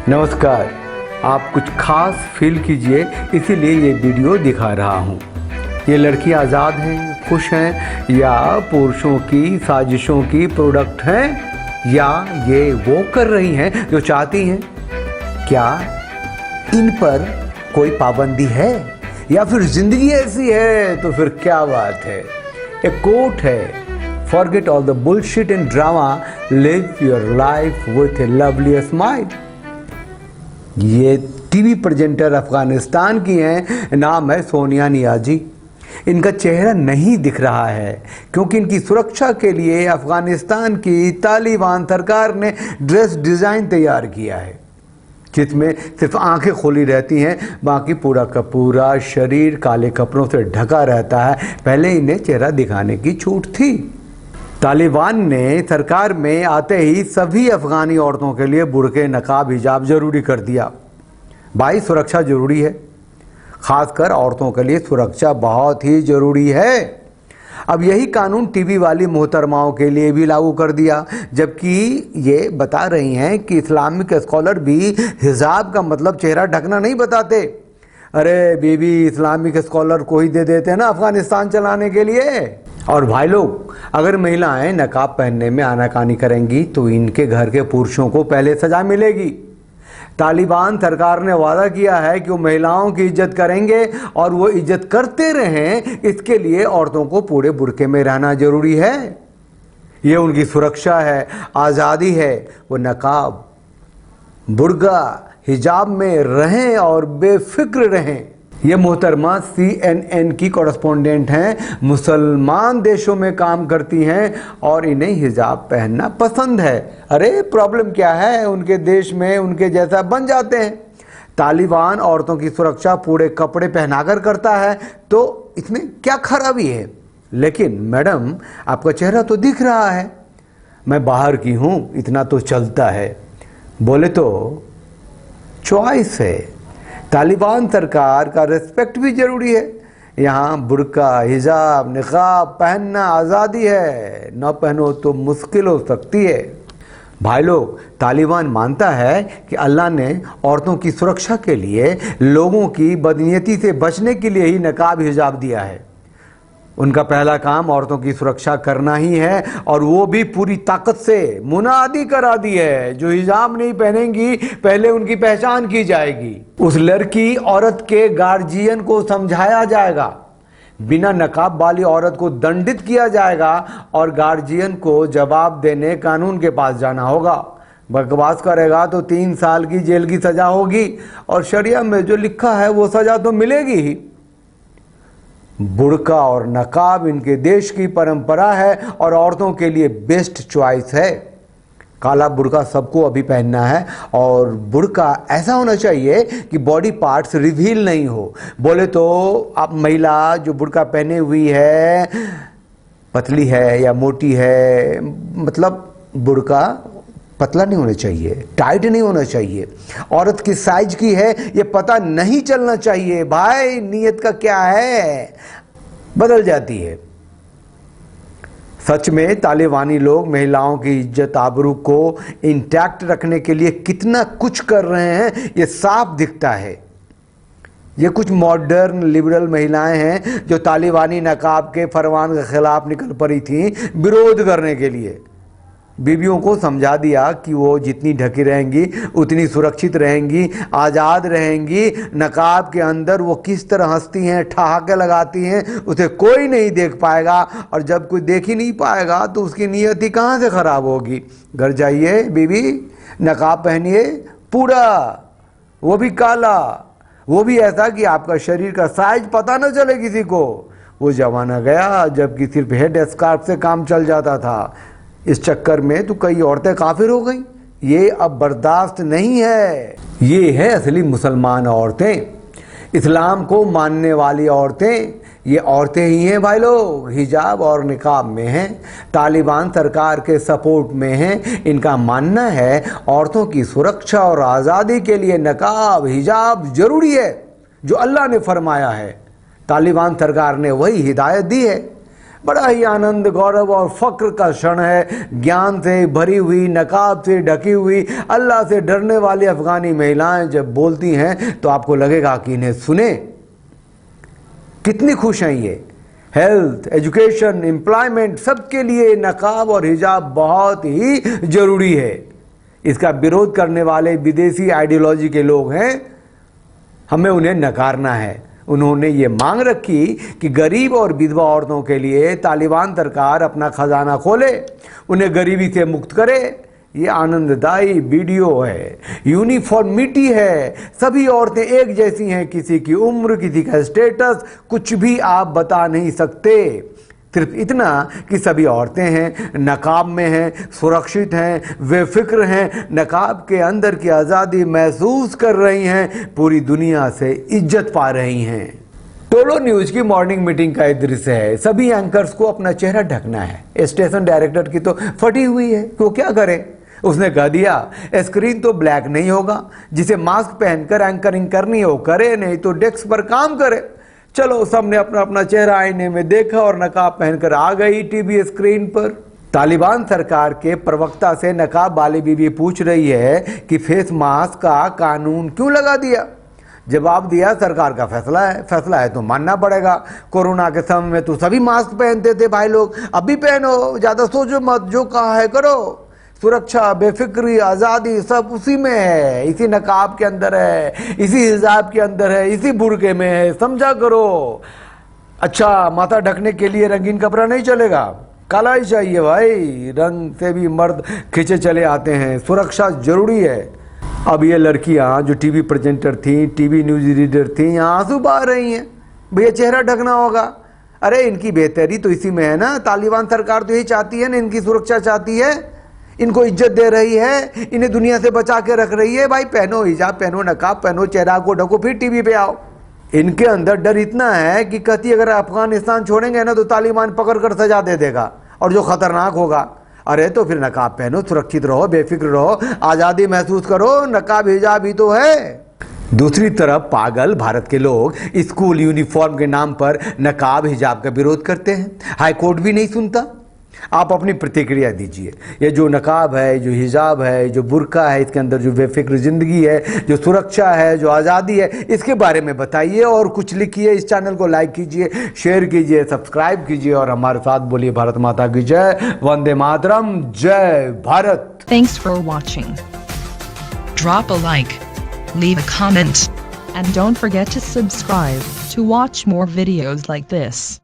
नमस्कार। आप कुछ खास फील कीजिए, इसीलिए ये वीडियो दिखा रहा हूँ। ये लड़की आज़ाद हैं, खुश हैं, या पुरुषों की साजिशों की प्रोडक्ट हैं, या ये वो कर रही हैं जो चाहती हैं? क्या इन पर कोई पाबंदी है, या फिर जिंदगी ऐसी है तो फिर क्या बात है? एक कोट है, forget all the bullshit and drama, live your life with A lovely smile. ये टीवी प्रेजेंटर अफगानिस्तान की हैं, नाम है सोनिया नियाज़ी। इनका चेहरा नहीं दिख रहा है क्योंकि इनकी सुरक्षा के लिए अफगानिस्तान की तालिबान सरकार ने ड्रेस डिज़ाइन तैयार किया है, जिसमें सिर्फ आंखें खुली रहती हैं, बाकी पूरा का पूरा शरीर काले कपड़ों से ढका रहता है। पहले इन्हें चेहरा दिखाने की छूट थी। तालिबान ने सरकार में आते ही सभी अफगानी औरतों के लिए बुर्के, नकाब, हिजाब जरूरी कर दिया। भाई, सुरक्षा जरूरी है, खासकर औरतों के लिए सुरक्षा बहुत ही जरूरी है। अब यही कानून टीवी वाली मोहतरमाओं के लिए भी लागू कर दिया, जबकि ये बता रही हैं कि इस्लामिक स्कॉलर भी हिजाब का मतलब चेहरा ढकना नहीं बताते। अरे बीबी, इस्लामिक स्कॉलर को ही दे देते ना अफगानिस्तान चलाने के लिए। और भाई लोग, अगर महिलाएं नकाब पहनने में आनाकानी करेंगी तो इनके घर के पुरुषों को पहले सजा मिलेगी। तालिबान सरकार ने वादा किया है कि वो महिलाओं की इज्जत करेंगे और वो इज्जत करते रहें, इसके लिए औरतों को पूरे बुर्के में रहना जरूरी है। ये उनकी सुरक्षा है, आज़ादी है। वो नकाब, बुर्का, हिजाब में रहें और बेफिक्र रहें। ये मोहतरमा CNN की कॉरेस्पोंडेंट हैं, मुसलमान देशों में काम करती हैं और इन्हें हिजाब पहनना पसंद है। अरे प्रॉब्लम क्या है? उनके देश में उनके जैसा बन जाते हैं। तालिबान औरतों की सुरक्षा पूरे कपड़े पहनाकर करता है, तो इसमें क्या खराबी है? लेकिन मैडम, आपका चेहरा तो दिख रहा है। मैं बाहर की हूँ, इतना तो चलता है। बोले तो चॉइस है। तालिबान सरकार का रिस्पेक्ट भी जरूरी है। यहाँ बुर्का, हिजाब, निकाब पहनना आज़ादी है, न पहनो तो मुश्किल हो सकती है। भाई लोग, तालिबान मानता है कि अल्लाह ने औरतों की सुरक्षा के लिए, लोगों की बदनीयती से बचने के लिए ही नकाब, हिजाब दिया है। उनका पहला काम औरतों की सुरक्षा करना ही है, और वो भी पूरी ताकत से मुनादी करा दी है। जो हिजाब नहीं पहनेंगी, पहले उनकी पहचान की जाएगी। उस लड़की औरत के गार्जियन को समझाया जाएगा, बिना नकाब वाली औरत को दंडित किया जाएगा, और गार्जियन को जवाब देने कानून के पास जाना होगा। बकवास करेगा तो 3 साल की जेल की सजा होगी, और शरिया में जो लिखा है वो सजा तो मिलेगी ही। बुर्का और नकाब इनके देश की परंपरा है और औरतों के लिए बेस्ट चॉइस है। काला बुर्का सबको अभी पहनना है, और बुर्का ऐसा होना चाहिए कि बॉडी पार्ट्स रिवील नहीं हो। बोले तो आप महिला जो बुर्का पहने हुई है, पतली है या मोटी है, मतलब बुर्का पतला नहीं होना चाहिए, टाइट नहीं होना चाहिए। औरत की साइज की है ये पता नहीं चलना चाहिए। भाई, नियत का क्या है, बदल जाती है। सच में तालिबानी लोग महिलाओं की इज्जत आबरू को इंटैक्ट रखने के लिए कितना कुछ कर रहे हैं, ये साफ दिखता है। ये कुछ मॉडर्न लिबरल महिलाएं हैं जो तालिबानी नकाब के फरमान के खिलाफ निकल पड़ी थीं विरोध करने के लिए। बीवियों को समझा दिया कि वो जितनी ढकी रहेंगी उतनी सुरक्षित रहेंगी, आज़ाद रहेंगी। नकाब के अंदर वो किस तरह हंसती हैं, ठहाके लगाती हैं, उसे कोई नहीं देख पाएगा, और जब कोई देख ही नहीं पाएगा तो उसकी नीयत ही कहाँ से ख़राब होगी। घर जाइए बीवी, नकाब पहनिए पूरा, वो भी काला, वो भी ऐसा कि आपका शरीर का साइज पता न चले किसी को। वो ज़माना गया जबकि सिर्फ हेड स्कार्फ से काम चल जाता था। इस चक्कर में तो कई औरतें काफिर हो गई। ये अब बर्दाश्त नहीं है। ये है असली मुसलमान औरतें, इस्लाम को मानने वाली औरतें। ये औरतें ही हैं भाई लोग, हिजाब और निकाब में हैं, तालिबान सरकार के सपोर्ट में हैं। इनका मानना है औरतों की सुरक्षा और आज़ादी के लिए नकाब, हिजाब जरूरी है, जो अल्लाह ने फरमाया है। तालिबान सरकार ने वही हिदायत दी है। बड़ा ही आनंद, गौरव और फक्र का क्षण है। ज्ञान से भरी हुई, नकाब से ढकी हुई, अल्लाह से डरने वाली अफगानी महिलाएं जब बोलती हैं तो आपको लगेगा कि इन्हें सुने। कितनी खुश हैं ये। हेल्थ, एजुकेशन, एम्प्लॉयमेंट, सबके लिए नकाब और हिजाब बहुत ही जरूरी है। इसका विरोध करने वाले विदेशी आइडियोलॉजी के लोग हैं, हमें उन्हें नकारना है। उन्होंने ये मांग रखी कि गरीब और विधवा औरतों के लिए तालिबान सरकार अपना खजाना खोले, उन्हें गरीबी से मुक्त करे। ये आनंददायी वीडियो है, यूनिफॉर्मिटी है, सभी औरतें एक जैसी हैं, किसी की उम्र, किसी का स्टेटस, कुछ भी आप बता नहीं सकते। सिर्फ इतना कि सभी औरतें हैं, नकाब में हैं, सुरक्षित हैं, बेफिक्र हैं, नकाब के अंदर की आज़ादी महसूस कर रही हैं, पूरी दुनिया से इज्जत पा रही हैं। टोलो न्यूज की मॉर्निंग मीटिंग का एक दृश्य है। सभी एंकर्स को अपना चेहरा ढकना है। स्टेशन डायरेक्टर की तो फटी हुई है, वो क्या करे। उसने कह दिया स्क्रीन तो ब्लैक नहीं होगा, जिसे मास्क पहनकर एंकरिंग करनी हो करे, नहीं तो डेस्क पर काम करे। चलो, सबने अपना अपना चेहरा आईने में देखा और नकाब पहनकर आ गई टीवी स्क्रीन पर। तालिबान सरकार के प्रवक्ता से नकाब वाली बीवी पूछ रही है कि फेस मास्क का कानून क्यों लगा दिया। जवाब दिया, सरकार का फैसला है तो मानना पड़ेगा। कोरोना के समय में तो सभी मास्क पहनते थे भाई लोग, अब भी पहनो, ज्यादा सोचो मत, जो कहा है करो। सुरक्षा, बेफिक्री, आज़ादी सब उसी में है, इसी नकाब के अंदर है, इसी हिजाब के अंदर है, इसी बुर्के में है, समझा करो। अच्छा, माथा ढकने के लिए रंगीन कपड़ा नहीं चलेगा, काला ही चाहिए भाई। रंग से भी मर्द खींचे चले आते हैं, सुरक्षा जरूरी है। अब ये लड़कियां जो टीवी प्रेजेंटर थी, टीवी न्यूज रीडर थी, यहाँ आंसू बहा रही हैं, भैया चेहरा ढकना होगा। अरे इनकी बेहतरी तो इसी में है ना, तालिबान सरकार तो यही चाहती है ना, इनकी सुरक्षा चाहती है, इनको इज्जत दे रही है, इन्हें दुनिया से बचा के रख रही है। भाई पहनो हिजाब, पहनो नकाब, पहनो, चेहरा को ढको, फिर टीवी पे आओ। इनके अंदर डर इतना है कि कहती अगर अफगानिस्तान छोड़ेंगे ना तो तालिबान पकड़ कर सजा दे देगा, और जो खतरनाक होगा। अरे तो फिर नकाब पहनो, सुरक्षित रहो, बेफिक्र रहो, आज़ादी महसूस करो, नकाब हिजाब ही तो है। दूसरी तरफ पागल भारत के लोग स्कूल यूनिफॉर्म के नाम पर नकाब हिजाब का विरोध करते हैं। हाईकोर्ट भी नहीं सुनता। आप अपनी प्रतिक्रिया दीजिए। ये जो नकाब है, जो हिजाब है, जो बुर्का है, इसके अंदर जो बेफिक्र ज़िंदगी है, जो सुरक्षा है, जो आज़ादी है, इसके बारे में बताइए और कुछ लिखिए। इस चैनल को लाइक कीजिए, शेयर कीजिए, सब्सक्राइब कीजिए और हमारे साथ बोलिए भारत माता की जय, वंदे मातरम, जय Bharat. Thanks for watching. Drop a like, leave a comment, and don't forget to subscribe to watch more videos like this.